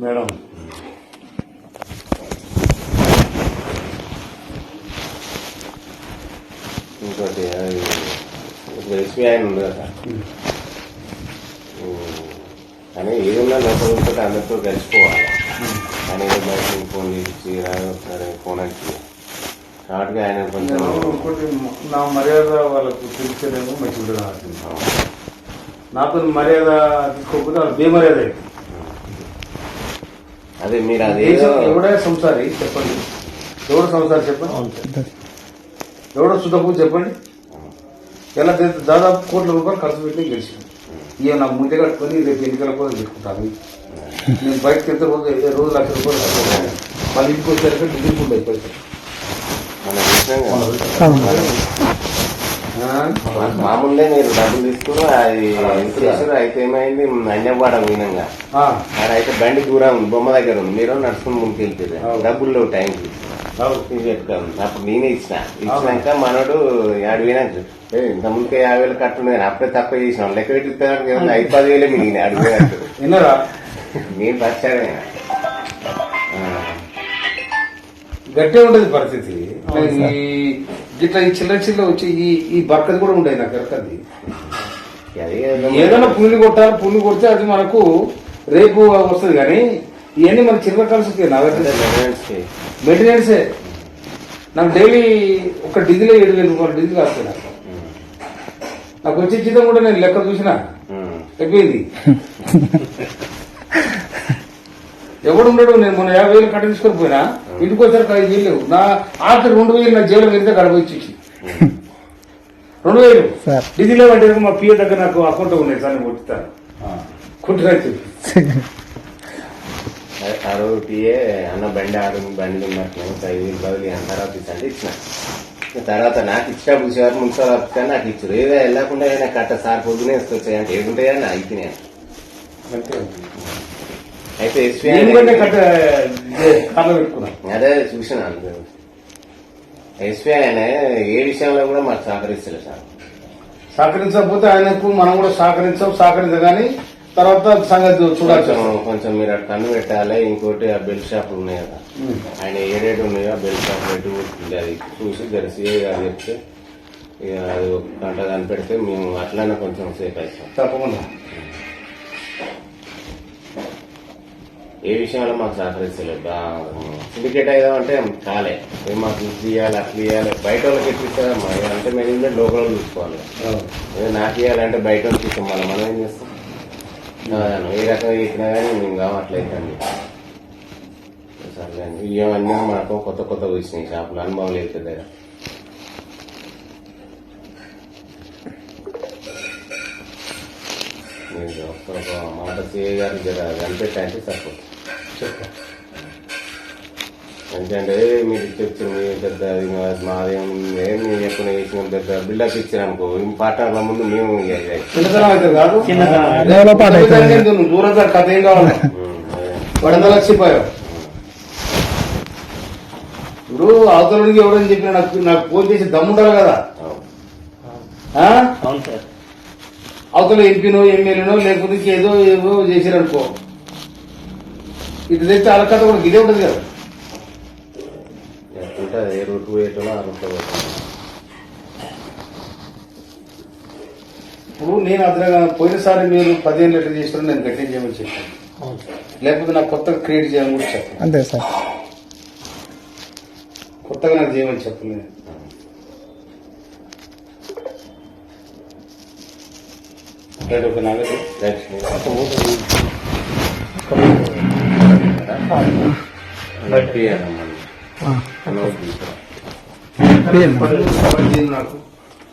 Madam ఇంకోటి SBI ఉంది కదా కానీ ఏదన్నా లోపల ఉంటే అందరితో కలిసిపోవాలి కానీ బయట ఫోన్ ఇచ్చి సరే ఫోన్ వచ్చి కాబట్టి ఆయన కొంచెం ఇంకోటి నా మర్యాద వాళ్ళకు తెలిసేదేమో మంచిగా నాతో మర్యాద తీసుకోకపోతే వాళ్ళు బేమర్యాద అదే మీరు అదే ఎవడే సంసారి చెప్పండి, ఎవడో సంసారి చెప్పండి, ఎవడో సుతపు చెప్పండి. ఎలా దాదాపు కోట్ల రూపాయలు ఖర్చు పెట్టి గెలిచాను. ఇక నాకు ముందే కట్టుకొని రేపు ఎన్నికల కోసం పెట్టుకుంటాను. నేను బయటకు ఎంత రోజు ₹1,00,000 కట్టాను. మళ్ళీ ఇంటికి వచ్చాక డిగ్రీ ఫుడ్ అయిపోతాను. మామూలుగా మీరు డబ్బులు తీసుకుని అది చేసారు. అయితే ఏమైంది అన్యవాడ పోయినాగా అయితే బండి దూరం ఉంది, బొమ్మ దగ్గర ఉంది, మీరు నడుచుకుని ముందుకు వెళ్తారు. డబ్బులు లేవు టైంకి పెట్టుకోను. అప్పుడు నేనే ఇచ్చినాక మనోడు 7 పోయినాక ఇంత ముందుకే 50,000 కట్టుండే అప్పుడే తక్కువ చేసినాం. లెక్క పెట్టి 5-10,000 మిగిలిన అడిగినట్టు విన్నారా నేను వచ్చాడే. గట్టే ఉండేది పరిస్థితి. ఇట్లా ఈ చిల్లర వచ్చి ఈ బర్కది కూడా ఉండేది నాకు ఎరకది. ఏదైనా పుల్లి కొట్టాలి, పుల్లి కొడితే అది మనకు రేపు వస్తుంది. కానీ ఇవన్నీ మన చిల్లర కలిసి మెయింటెనెన్సే. నాకు డైలీ ఒక డీజిల్ ₹7,000 డీజిల్ వస్తుంది. నాకు వచ్చే జీతం కూడా నేను లెక్క చూసినా అయిపోయింది. ఎవడు ఉండడు. నేను మొన్న 50,000 కట్ట తీసుకొని పోయినా, ఇంటికి వచ్చారు 5,000 లేవు. నా ఆఖరి 2,000 నా జైలు వెళ్తే గడపచ్చి 2,000 డీజిల్ అంటే మా పిఏ దగ్గర నాకు అకౌంట్ ఉన్నాయి సార్, నేను కొట్టుతాను కుట్రైతు. ఆ రోజు పిఏ అన్న బండి బండి ఉన్నట్లు 5,000 బదులు తర్వాత అంటే ఇచ్చిన. తర్వాత నాకు ఇచ్చినప్పుడు సార్ మున్సిపల్ ఆఫీస్ నాకు ఇచ్చారు. ఏదో వెళ్ళకుండా కట్ట సార్ పొద్దునే వస్తాయి అంటే ఏముంటాయని అయిపోయినాయి. అయితే అదే చూసిన ఎస్బీఐ ఆయన ఏ విషయంలో కూడా మాకు సహకరిస్తలేదు సార్. సహకరించకపోతే ఆయనకు మనం కూడా సహకరించగాని తర్వాత సంగతి చూడాలి. కొంచెం మీరు అటు కన్ను పెట్టాలి. ఇంకోటి ఆ బెల్ట్ షాపులు ఉన్నాయి కదా, ఆయన ఏడేడు ఉన్నాయో ఆ బెల్ట్ షాప్ పెట్టి కూర్చుంది. అది చూసి తెలిసి అది చెప్తే ఇక అది ఒక గంట కనిపెడితే మేము అట్లనే కొంచెం సేఫ్ అవుతాం. తప్పకుండా ఏ విషయంలో మాకు సహకరిస్తలేదు. సిండికేట్ అయ్యామంటే కాలే మాకు ఇది చేయాలి అట్లా ఇవ్వాలి. బయట వాళ్ళకి ఎట్లిస్తారమ్మా అంటే మేము లోకల్ చూసుకోవాలి. నాకు ఇవ్వాలంటే బయట వాళ్ళకి ఇస్తాం. మనం ఏం చేస్తాం? ఏ రకంగా ఇచ్చినా కానీ మేము కావట్లేదండి. సరే ఇవన్నీ మనకు కొత్త వచ్చినాయి షాపులు, అనుభవం లేదు కదా. మీరు ఒక మాట సిఏ గారు కనిపెట్టంటే సరిపోతుంది. ఎందుకంటే మీరు చెప్తారు మీ పెద్ద మాదేం మేము ఎప్పుడు వేసిన పెద్ద బిల్డప్ ఇచ్చారు అనుకో, పాటల ముందు మేము దూరం కథ ఏం కావాలి వడదలక్షిపోయావు. ఇప్పుడు అవతలకి ఎవరని చెప్పిన నాకు ఫోన్ చేసి దమ్ముంటారు కదా. అవతల ఎంపీనో ఎమ్మెల్యేనో లేకపోతే ఏదో చేశారనుకో, ఇటు తెచ్చి అలకథ కూడా గిదే ఉంటుంది కదా. ఏ రూట్ పోయేటో ఆ రూట్లో ఇప్పుడు నేను అదనగా పోయినసారి మీరు 15 లీటర్లు చేసిన నేను గట్టిగా చేయమని చెప్పాను. లేకపోతే నాకు కొత్తగా క్రియేట్ చేయమని కూడా చెప్పాను. అంతే సార్, కొత్తగా నాకు చేయమని చెప్పలేదు. ఒక నాలుగు నాకు